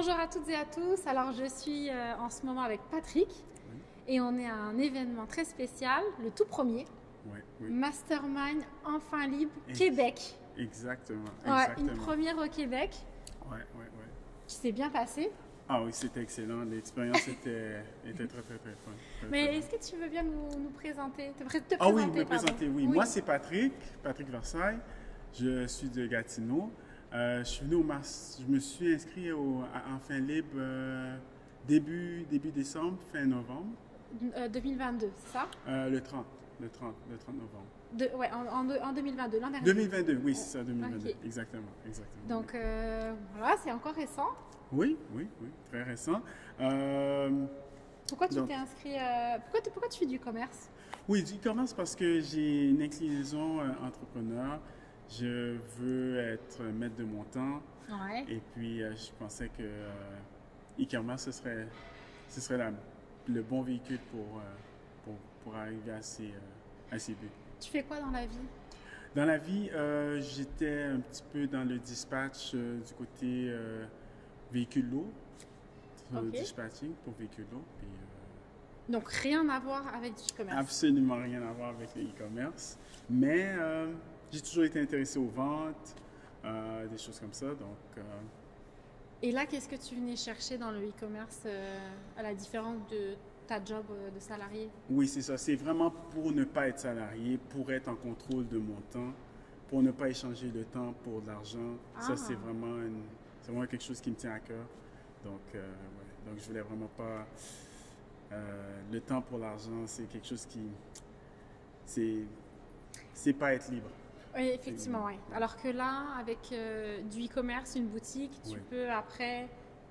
Bonjour à toutes et à tous. Alors, je suis en ce moment avec Patrick et on est à un événement très spécial, le tout premier, Mastermind Enfin Libre Québec. Exactement. Ouais, une première au Québec. Ouais. Qui s'est bien passé. Ah oui, c'était excellent. L'expérience était très fun. Mais est-ce que tu veux bien nous présenter, te présenter? Ah oui, me présenter, pardon. oui. Moi, c'est Patrick Versailles. Je suis de Gatineau. Je suis venu je me suis inscrit à Enfin Libre début décembre, fin novembre. 2022, c'est ça? Le 30 novembre. Ouais, en 2022, l'an dernier. 2022, oui, c'est ça, 2022. Okay. Exactement. Donc, voilà, c'est encore récent. Oui, très récent. Pourquoi tu t'es inscrit pourquoi tu fais du commerce? Oui, du commerce parce que j'ai une inclinaison entrepreneur. Je veux être maître de mon temps. Ouais. Et puis, je pensais que e-commerce, ce serait le bon véhicule pour arriver à ces buts. Tu fais quoi dans la vie? Dans la vie, j'étais un petit peu dans le dispatch du côté véhicule lourd, dispatching pour véhicule lourd. Donc, rien à voir avec du e-commerce? Absolument rien à voir avec le e-commerce. Mais j'ai toujours été intéressé aux ventes, des choses comme ça. Donc, Et là, qu'est-ce que tu venais chercher dans le e-commerce à la différence de ta job de salarié? Oui, c'est ça. C'est vraiment pour ne pas être salarié, pour être en contrôle de mon temps, pour ne pas échanger le temps pour de l'argent. Ça, c'est vraiment quelque chose qui me tient à cœur. Donc, Donc je voulais vraiment pas... le temps pour l'argent, c'est quelque chose qui... C'est pas être libre. Oui, effectivement, oui. Alors que là, avec du e-commerce, une boutique, tu peux après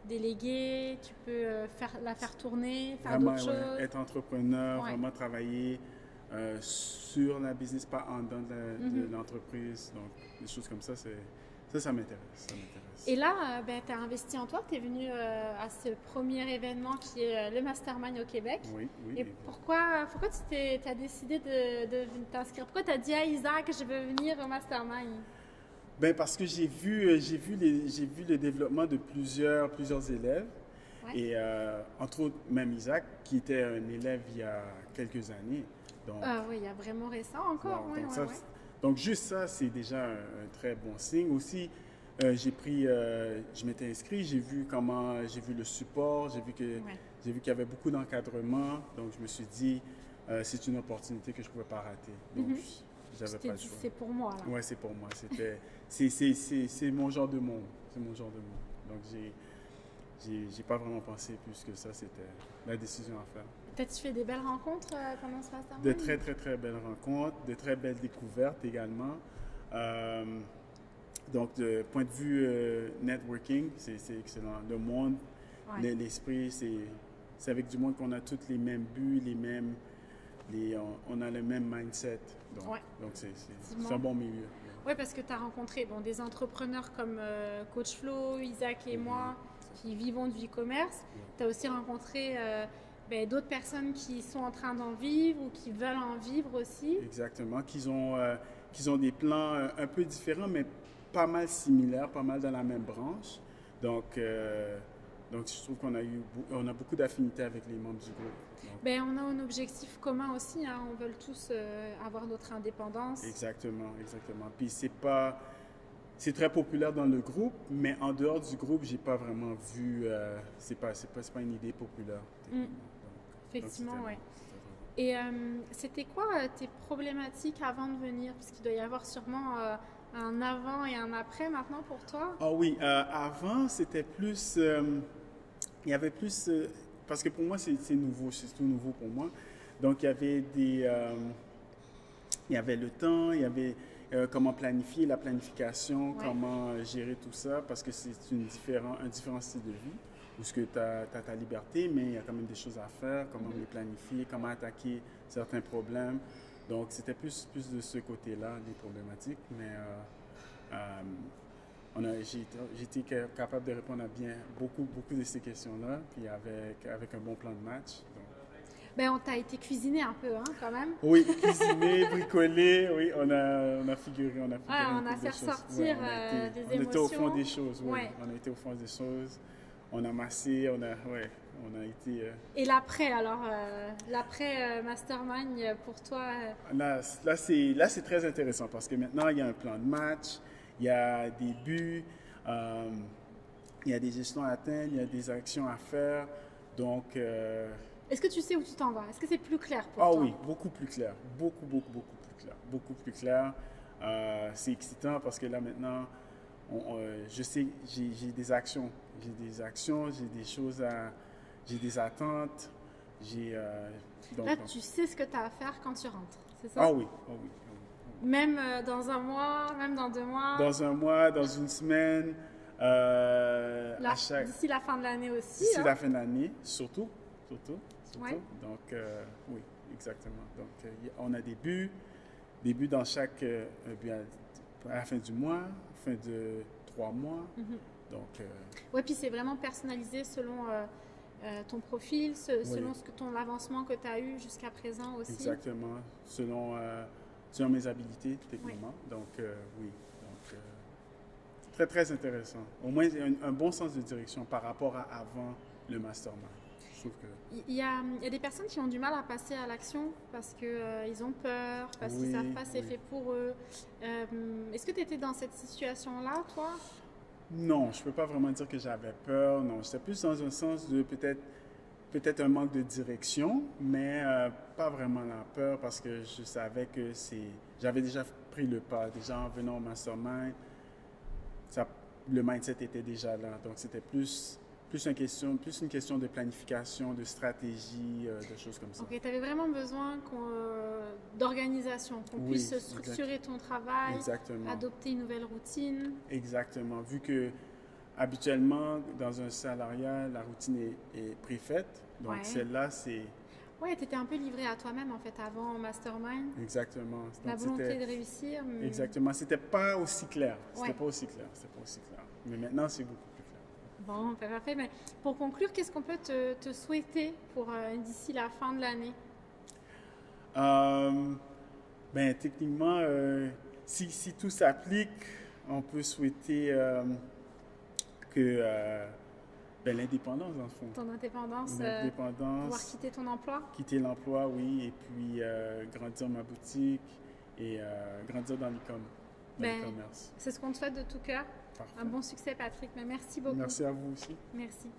déléguer, tu peux la faire tourner, faire d'autres choses. Être entrepreneur, vraiment travailler sur la business, pas en dedans de l'entreprise. Donc, des choses comme ça, ça m'intéresse. Et là, tu as investi en toi, tu es venu à ce premier événement qui est le Mastermind au Québec. Oui. Et pourquoi tu as décidé de t'inscrire? Pourquoi tu as dit à Isaac, je veux venir au Mastermind? Ben parce que j'ai vu le développement de plusieurs élèves. Et entre autres, même Isaac, qui était un élève il y a quelques années. Donc, oui, il y a vraiment récent encore. Donc, juste ça, c'est déjà un très bon signe. Aussi, je m'étais inscrit, j'ai vu le support, j'ai vu qu'il y avait beaucoup d'encadrement. Donc, je me suis dit, c'est une opportunité que je ne pouvais pas rater. Donc, j'avais pas le choix. C'est pour moi, là. Oui, c'est pour moi. C'est mon genre de monde. C'est mon genre de monde. Donc, j'ai pas vraiment pensé plus que ça. C'était la décision à faire. T'as-tu fait des belles rencontres pendant ce mastermind? De très belles rencontres, de très belles découvertes également. Donc, de point de vue networking, c'est excellent. Le monde, l'esprit, c'est avec du monde qu'on a tous les mêmes buts, on a le même mindset. Donc c'est un bon milieu. Oui, parce que tu as rencontré des entrepreneurs comme Coach Flo, Isaac et moi, qui vivons du e-commerce. Tu as aussi rencontré d'autres personnes qui sont en train d'en vivre ou qui veulent en vivre aussi. Exactement, qui ont des plans un peu différents, mais pas mal similaires, pas mal dans la même branche. Donc je trouve qu'on a beaucoup d'affinités avec les membres du groupe. On a un objectif commun aussi, hein. On veut tous avoir notre indépendance. Exactement. Puis c'est très populaire dans le groupe, mais en dehors du groupe, j'ai pas vraiment vu, c'est pas une idée populaire. Effectivement, oui. Et c'était quoi tes problématiques avant de venir? Parce qu'il doit y avoir sûrement un avant et un après maintenant pour toi. Ah oui, avant, c'était plus... il y avait plus... parce que pour moi, c'est nouveau, c'est tout nouveau pour moi. Donc, il y avait le temps, il y avait comment planifier, la planification, comment gérer tout ça, parce que c'est un différent style de vie, où tu as ta liberté, mais il y a quand même des choses à faire, comment les planifier, comment attaquer certains problèmes. Donc, c'était plus de ce côté-là, les problématiques, mais j'ai été capable de répondre à beaucoup de ces questions-là, puis avec un bon plan de match. On t'a été cuisiné un peu, hein, quand même. Oui, cuisiné, bricolé, oui, on a figuré. On a fait ressortir des émotions. On était au fond des choses, oui. On a été au fond des choses. on a massé, ouais, on a été... Et l'après, alors, l'après Mastermind, pour toi? Là, c'est très intéressant parce que maintenant, il y a un plan de match, il y a des buts, il y a des gestions à atteindre, il y a des actions à faire. Donc... Est-ce que tu sais où tu t'en vas? Est-ce que c'est plus clair pour ah toi? oui, beaucoup plus clair. Beaucoup plus clair. Beaucoup plus clair. C'est excitant parce que là, maintenant, je sais, j'ai des actions. J'ai des choses à... J'ai des attentes. Là, tu sais ce que tu as à faire quand tu rentres, c'est ça? Ah oui, ah oui. Même dans un mois, même dans 2 mois? Dans un mois, dans une semaine, D'ici la fin de l'année aussi? D'ici la fin de l'année, surtout. Ouais. Donc, oui, exactement. Donc, on a des buts dans chaque but à la fin du mois, fin de 3 mois. Donc, oui, puis c'est vraiment personnalisé selon ton profil, selon ton avancement que tu as eu jusqu'à présent aussi. Exactement, selon mes habilités techniquement. Donc, oui. Donc, très, très intéressant. Au moins, un bon sens de direction par rapport à avant le mastermind. Il y a des personnes qui ont du mal à passer à l'action parce qu'ils ont peur, parce qu'ils ne savent pas si c'est fait pour eux. Est-ce que tu étais dans cette situation-là, toi? Non, je ne peux pas vraiment dire que j'avais peur. Non, j'étais plus dans un sens de peut-être un manque de direction, mais pas vraiment la peur parce que je savais que j'avais déjà pris le pas. Déjà en venant au mastermind, le mindset était déjà là. Donc c'était plus une question de planification, de stratégie, de choses comme ça. Ok, tu avais vraiment besoin d'organisation, qu'on puisse structurer ton travail, adopter une nouvelle routine. Exactement. Vu que habituellement, dans un salariat, la routine est préfaite. Donc celle-là, c'est... Oui, tu étais un peu livré à toi-même en fait avant Mastermind. Exactement. La volonté de réussir. Exactement. C'était pas aussi clair. C'était pas aussi clair. Mais maintenant, c'est beaucoup plus clair. Bon, parfait. Mais pour conclure, qu'est-ce qu'on peut te souhaiter pour d'ici la fin de l'année? Techniquement, si tout s'applique, on peut souhaiter que l'indépendance, dans le fond. Ton indépendance, pouvoir quitter ton emploi? Quitter l'emploi, oui, et puis grandir ma boutique et grandir dans l'e-commerce. C'est ce qu'on te souhaite de tout cœur. Parfait. Un bon succès, Patrick. Mais merci beaucoup. Merci à vous aussi. Merci.